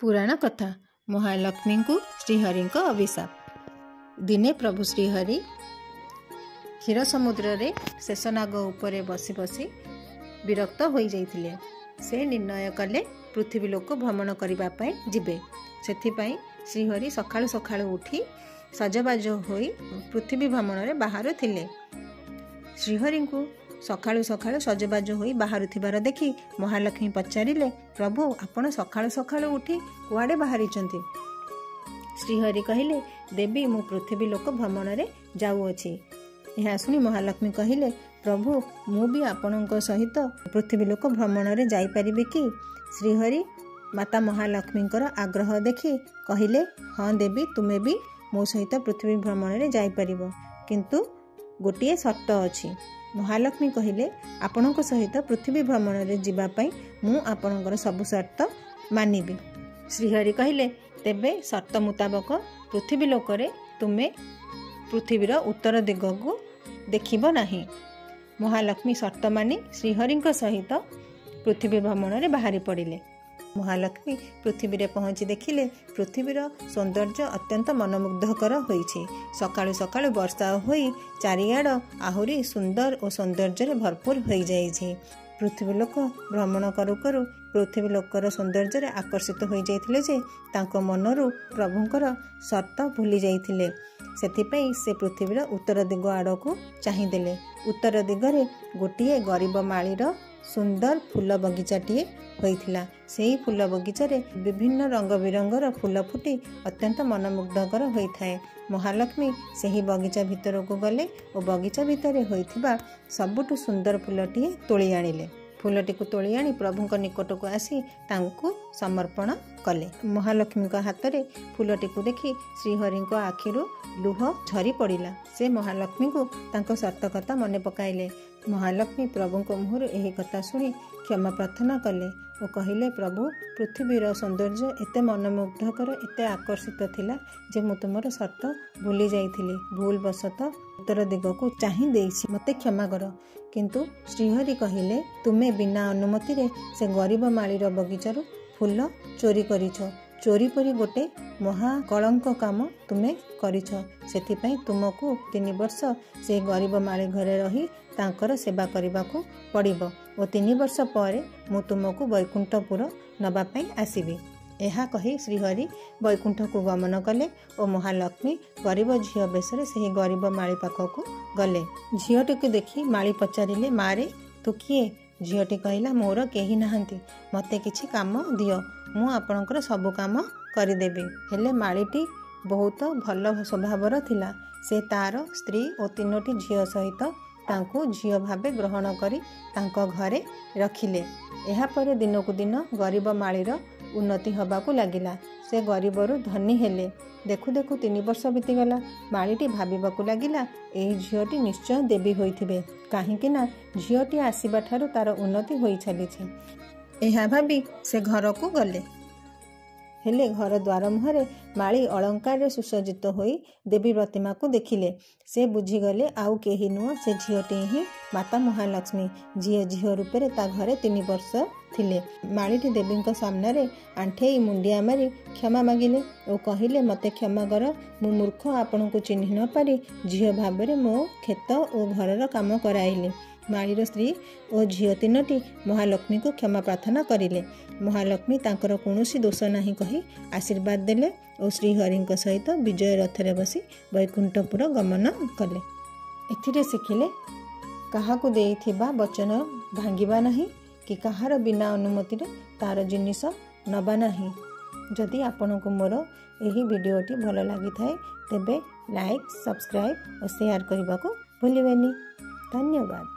पुराण कथा महालक्ष्मी को श्रीहरि अभिशाप। दिने प्रभु श्रीहरि क्षीर समुद्र रे शेषनाग उपरे बसी बसी विरक्त हो जाइथिले। से निर्णय कले पृथ्वी लोक भ्रमण करने जिबे। सेथिपाई श्रीहरि सकाळु सकाळु उठी सजबाज होई पृथ्वी भ्रमण रे बाहर थिले। श्रीहरि को सकाळु सकाळु सजबाज होई बाहर थिबार देखि महालक्ष्मी पचारिले, प्रभु आपण सकाळु सकाळु उठी कुआडे बाहरिचंती? श्रीहरि कहिले, देवी मु पृथ्वी लोक भ्रमण रे जाउअछि। यह सुनी महालक्ष्मी कहिले, प्रभु मु भी आपणक सहित पृथ्वी लोक भ्रमण रे जाई परिबे कि? श्रीहरि माता महालक्ष्मींकर आग्रह देखि कहिले, हाँ देवी तुमे भी मो सहित पृथ्वी भ्रमण रे जाई परिबो, किंतु गोटिए शर्त अछि। महालक्ष्मी कहिले, आपणक सहित पृथ्वी भ्रमण रे जिबा पई मु आपणकर सब शर्त मानिबी। श्रीहरि कहिले, तेबे शर्त मुताबक पृथ्वी लोक रे तुमे पृथ्वीर उत्तर दिग को देखिबो नाही। महालक्ष्मी शर्त मानि श्रीहरिंक सहित पृथ्वी भ्रमण रे बाहरी पड़िले। महालक्ष्मी पृथ्वी रे पहुँची देखिले पृथ्वीर सौंदर्य अत्यंत मनमुग्धकर होइछि। सकाळु सकाळु वर्षा होई चारिआड आहुरी सुंदर और सौंदर्य रे भरपूर हो जाइछि। पृथ्वी लोक भ्रमण करू करू पृथ्वी लोकर सौंदर्य रे आकर्षित हो जाइथिले जे तांको मनरु प्रभुंकर शर्त भूली जाइथिले। सेथिपई से पृथ्वीर उत्तर दिग आड़कू चाहिदेले। उत्तर दिगरे गोटिए गरीब माळीर सुंदर फूल बगीचाटीए होइथिला। सेही फूल बगीचारे विभिन्न रंग बिरंगर फूल फुटी अत्यंत मनमुग्धकर होइथाए। महालक्ष्मी सेही बगीचा भितर को गले और बगीचा भितर होइथिबा सबुठु सुंदर फूलटीए तोली आनिले। फूलटी को तोली आनी प्रभुंक निकट को आसी तांकु समर्पण कले। महालक्ष्मी हाथ में फूलटी को देखि श्रीहरि आखिरु लुह झरी पड़ा। से महालक्ष्मी को तांको सत कथा मन पकाइले। महालक्ष्मी प्रभु मुहर यही कथा शुणी क्षमा प्रार्थना कले और कहिले, प्रभु पृथ्वीर सौंदर्य एते मनमुग्धकर एते आकर्षित थिला जे मु तुमर शर्त भूली जाइथिली। भूल बसत उत्तर दिग को चाहि देइछि, मते क्षमा कर। किंतु श्रीहरि कहिले, तुमे बिना अनुमति रे से गरीब माळीर बगीचारू फूल चोरी करिछ। चोरी परी गोटे महाकलंक काम तुमे करिछ। सेथिपई तुमको 3 वर्ष से गरीब माळी घरे रही तांकर सेवा करबा को पड़िबो और 3 वर्ष पर मु तुमको वैकुंठपुर नबा पई आसीबी। एहा कही श्रीहरि वैकुंठ को गमन कले और महालक्ष्मी गरीब झियो बेसरे से गरीब माळी पाखक गले। झियोटी को देखी माळी पचारिले, मारे तू किए? झियोटी कहला, मोर केही नाहंती, मते किछि काम दियो, मु आपणकर सब काम करदेबी। हेले माळीटी बहुत भल स्वभावर थिला। से तार स्त्री और 3टी झियो सहित तांको झियो भावे ग्रहण करी तांको घरे रखिले। एहा परे दिनकु दिन गरीब माळीर उन्नति हबाकू लागिला। से गरीबरु धनी हेले। देखु देखु 3 वर्ष बीतीगला। माळीटी भाबिबाकू लागिला, एई झियोटी निश्चय देवी होइथिबे, काहींकि ना झियोटी आसीबा ठारू तार उन्नति होई छलिछि। एहा भाबी से घर को गले। हेले घर द्वार मुहरे माळी अलंकार सुसज्जित होई देवी प्रतिमा को देखिले। से बुझीगले आउ केही नुह, से झियोटी ही माता महालक्ष्मी झियो झियो रूपे ता घरे 3 वर्ष थिले। माळीटी देवींक सामने रे आंठेई मुंडिया मारी क्षमा मागिले और कहिले, मते क्षमा कर, मु मूर्ख आपन को चिन्ह न पारी झियो भाबरे मो खेत और घरर काम कराइले। माळीर स्त्री और झियो 3टी महालक्ष्मी को क्षमा प्रार्थना करिले। महालक्ष्मी तांकर कौनसी दोष नहीं कही आशीर्वाद देले और श्रीहरिंक सहित विजय रथरे बसी वैकुंठपुर गमन कले। एथिरे शिखिले, काहाकू देइथिबा वचन भांगिबा नहीं कि काहार बिना अनुमति रे तार जिनिस नबा नहीं। जदि आपनको मोर एही वीडियोटी भल लागि थाए तेबे लाइक, सब्सक्राइब और शेयर करने को भूलिबेनी। धन्यवाद।